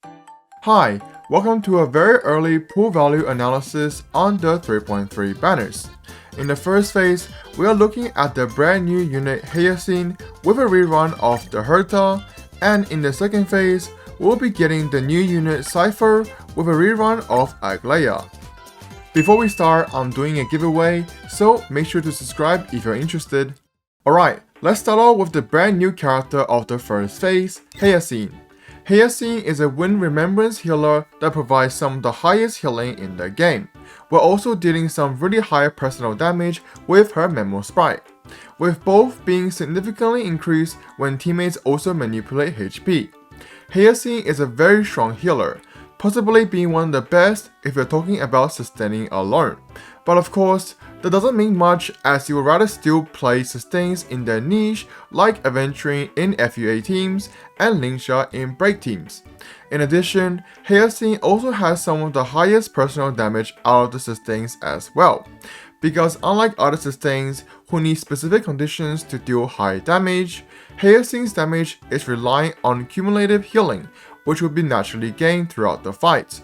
Hi, welcome to a very early pool value analysis on the 3.3 banners. In the first phase, we are looking at the brand new unit Hyacine with a rerun of the Herta, and in the second phase, we'll be getting the new unit Cipher with a rerun of Aglaea. Before we start, I'm doing a giveaway, so make sure to subscribe if you're interested. Alright, let's start off with the brand new character of the first phase, Hyacine. Hyacine is a wind remembrance healer that provides some of the highest healing in the game, while also dealing some really high personal damage with her memo sprite, with both being significantly increased when teammates also manipulate HP. Hyacine is a very strong healer, possibly being one of the best if you're talking about sustaining alone, but of course, that doesn't mean much as you would rather still play sustains in their niche like Aventurine in FUA teams and Linkshot in break teams. In addition, Hyacine also has some of the highest personal damage out of the sustains as well, because unlike other sustains who need specific conditions to deal high damage, Hyacine's damage is relying on cumulative healing, which will be naturally gained throughout the fight.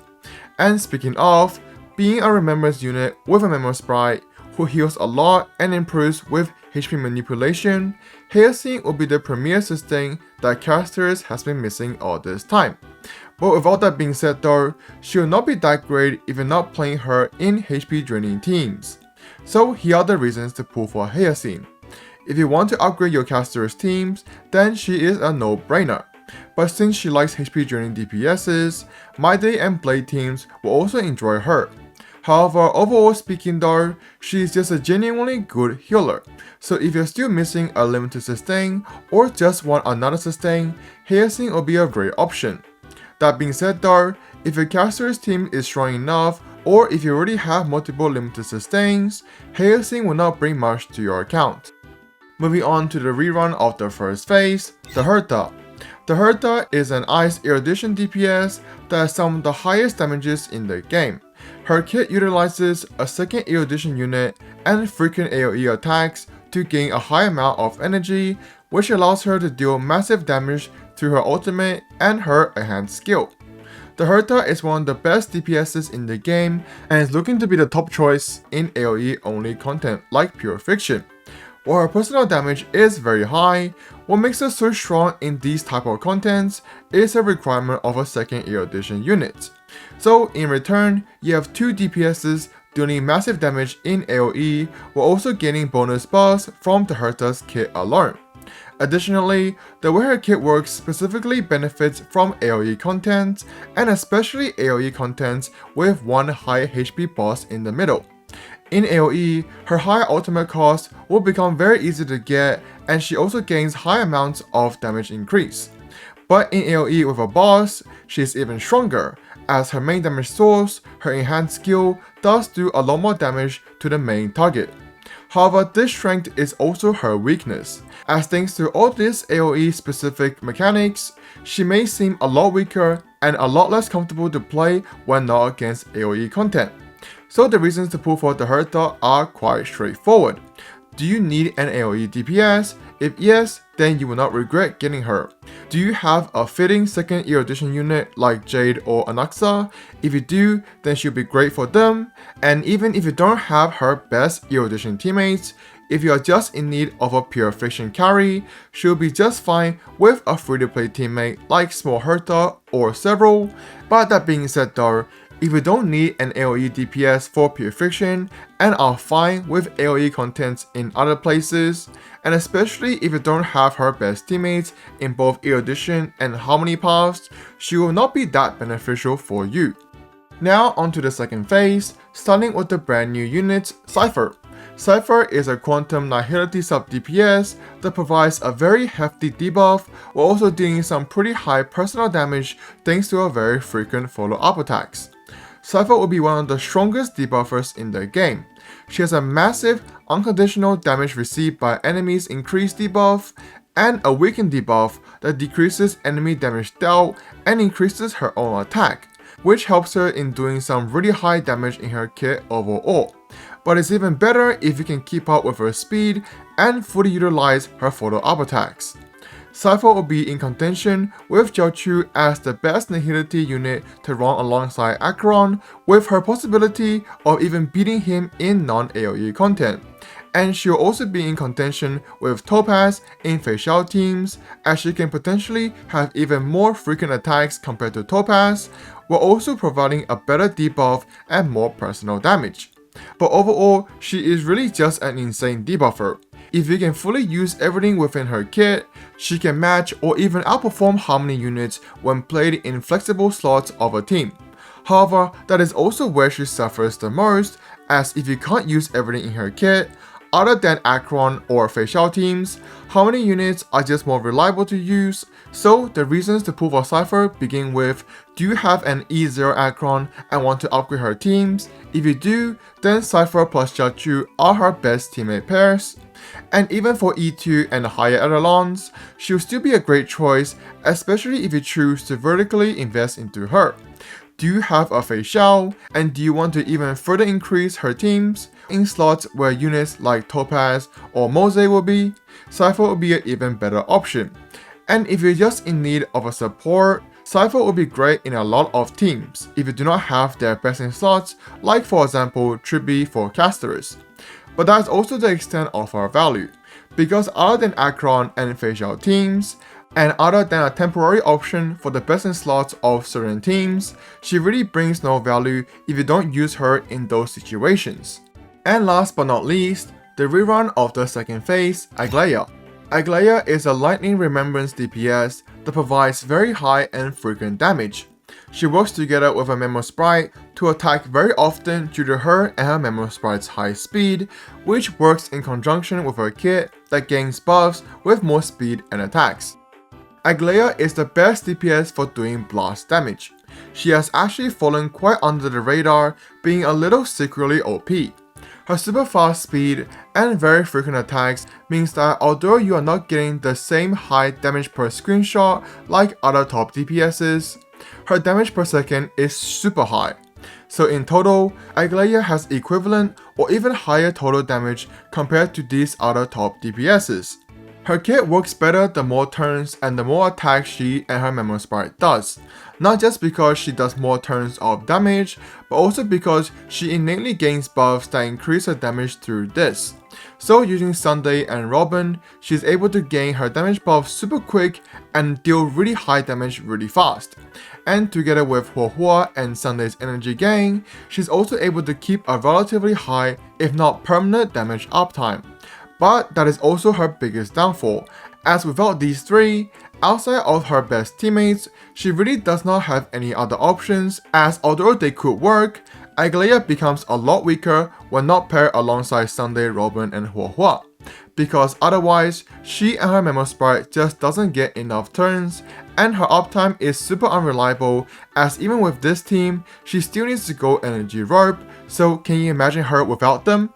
And speaking of, being a remembrance unit with a memo sprite who heals a lot and improves with HP manipulation, Hyacine will be the premier sustain that Casters has been missing all this time. But with all that being said though, she will not be that great if you're not playing her in HP draining teams. So here are the reasons to pull for Hyacine. If you want to upgrade your Casters teams, then she is a no-brainer. But since she likes HP draining DPSs, My Day and Blade teams will also enjoy her. However, overall speaking though, she is just a genuinely good healer, so if you're still missing a limited sustain or just want another sustain, Hyacine will be a great option. That being said though, if your caster's team is strong enough or if you already have multiple limited sustains, Hyacine will not bring much to your account. Moving on to the rerun of the first phase, the Herta. The Herta is an Ice Erudition DPS that has some of the highest damages in the game. Her kit utilizes a second erudition unit and frequent AoE attacks to gain a high amount of energy, which allows her to deal massive damage through her ultimate and her enhanced skill. The Herta is one of the best DPSs in the game and is looking to be the top choice in AoE only content like Pure Fiction. While her personal damage is very high, what makes her so strong in these type of contents is a requirement of a second erudition unit. So in return, you have two DPSs dealing massive damage in AoE while also gaining bonus buffs from the Herta's kit alone. Additionally, the way her kit works specifically benefits from AoE content, and especially AoE content with one high HP boss in the middle. In AoE, her high ultimate cost will become very easy to get, and she also gains high amounts of damage increase. But in AoE with a boss, she is even stronger, as her main damage source, her enhanced skill, does do a lot more damage to the main target. However, this strength is also her weakness, as thanks to all these AoE specific mechanics, she may seem a lot weaker and a lot less comfortable to play when not against AoE content. So the reasons to pull for the Herta are quite straightforward. Do you need an AoE DPS? If yes, then you will not regret getting her. Do you have a fitting second erudition unit like Jade or Anaxa? If you do, then she'll be great for them. And even if you don't have her best erudition teammates, if you are just in need of a pure fiction carry, she'll be just fine with a free-to-play teammate like Small Herta or several. But that being said though, if you don't need an AoE DPS for Pure Fiction and are fine with AoE contents in other places, and especially if you don't have her best teammates in both Erudition and Harmony paths, she will not be that beneficial for you. Now onto the second phase, starting with the brand new unit, Cipher. Cipher is a quantum nihility sub DPS that provides a very hefty debuff while also dealing some pretty high personal damage thanks to her very frequent follow-up attacks. Cipher will be one of the strongest debuffers in the game. She has a massive unconditional damage received by enemies increased debuff and a weakened debuff that decreases enemy damage dealt and increases her own attack, which helps her in doing some really high damage in her kit overall. But it's even better if you can keep up with her speed and fully utilize her follow-up attacks. Cipher will be in contention with Jiaochu as the best Nihility unit to run alongside Acheron, with her possibility of even beating him in non-AoE content. And she'll also be in contention with Topaz in facial teams, as she can potentially have even more frequent attacks compared to Topaz, while also providing a better debuff and more personal damage. But overall, she is really just an insane debuffer. If you can fully use everything within her kit, she can match or even outperform Harmony units when played in flexible slots of a team. However, that is also where she suffers the most, as if you can't use everything in her kit, other than Acheron or facial teams, Harmony units are just more reliable to use. So the reasons to pull for Cipher begin with, do you have an E0 Acheron and want to upgrade her teams? If you do, then Cipher plus Jiaochu are her best teammate pairs. And even for E2 and higher echelons, she'll still be a great choice, especially if you choose to vertically invest into her. Do you have a Fei Xiao, and do you want to even further increase her teams? In slots where units like Topaz or Mose will be, Cipher will be an even better option. And if you're just in need of a support, Cipher will be great in a lot of teams if you do not have their best in slots, like for example Tribi for casters. But that's also the extent of her value, because other than Acheron and facial teams, and other than a temporary option for the best in slots of certain teams, she really brings no value if you don't use her in those situations. And last but not least, the rerun of the second phase, Aglaea. Aglaea is a lightning remembrance DPS that provides very high and frequent damage. She works together with a Memo Sprite to attack very often due to her and her Memo Sprite's high speed, which works in conjunction with her kit that gains buffs with more speed and attacks. Aglaea is the best DPS for doing blast damage. She has actually fallen quite under the radar, being a little secretly OP. Her super fast speed and very frequent attacks means that although you are not getting the same high damage per screenshot like other top DPSs, her damage per second is super high. So in total, Aglaea has equivalent or even higher total damage compared to these other top DPSs. Her kit works better the more turns and the more attacks she and her Memo Sprite does, not just because she does more turns of damage, but also because she innately gains buffs that increase her damage through this. So using Sunday and Robin, she's able to gain her damage buff super quick and deal really high damage really fast. And together with Huohua and Sunday's energy gain, she's also able to keep a relatively high, if not permanent damage uptime. But that is also her biggest downfall, as without these three, outside of her best teammates, she really does not have any other options, as although they could work, Aglaea becomes a lot weaker when not paired alongside Sunday, Robin and Huohua, because otherwise, she and her Memo Sprite just doesn't get enough turns, and her uptime is super unreliable, as even with this team, she still needs to go energy rope, so can you imagine her without them?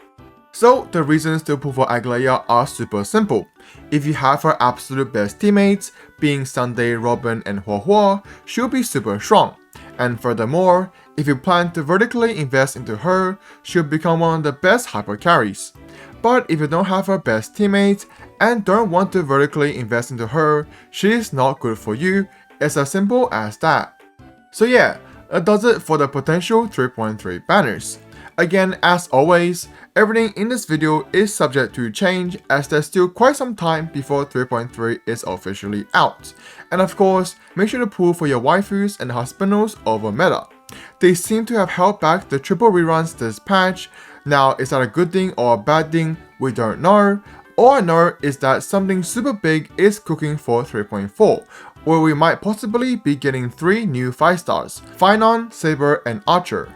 So the reasons to pull for Aglaea are super simple. If you have her absolute best teammates, being Sunday, Robin and Huohua, she'll be super strong. And furthermore, if you plan to vertically invest into her, she'll become one of the best hyper carries. But if you don't have her best teammates and don't want to vertically invest into her, she is not good for you. It's as simple as that. So yeah, that does it for the potential 3.3 banners. Again, as always, everything in this video is subject to change, as there's still quite some time before 3.3 is officially out. And of course, make sure to pull for your waifus and husbandos over meta. They seem to have held back the triple reruns this patch. Now, is that a good thing or a bad thing? We don't know. All I know is that something super big is cooking for 3.4, where we might possibly be getting 3 new 5 stars, Phynon, Saber and Archer.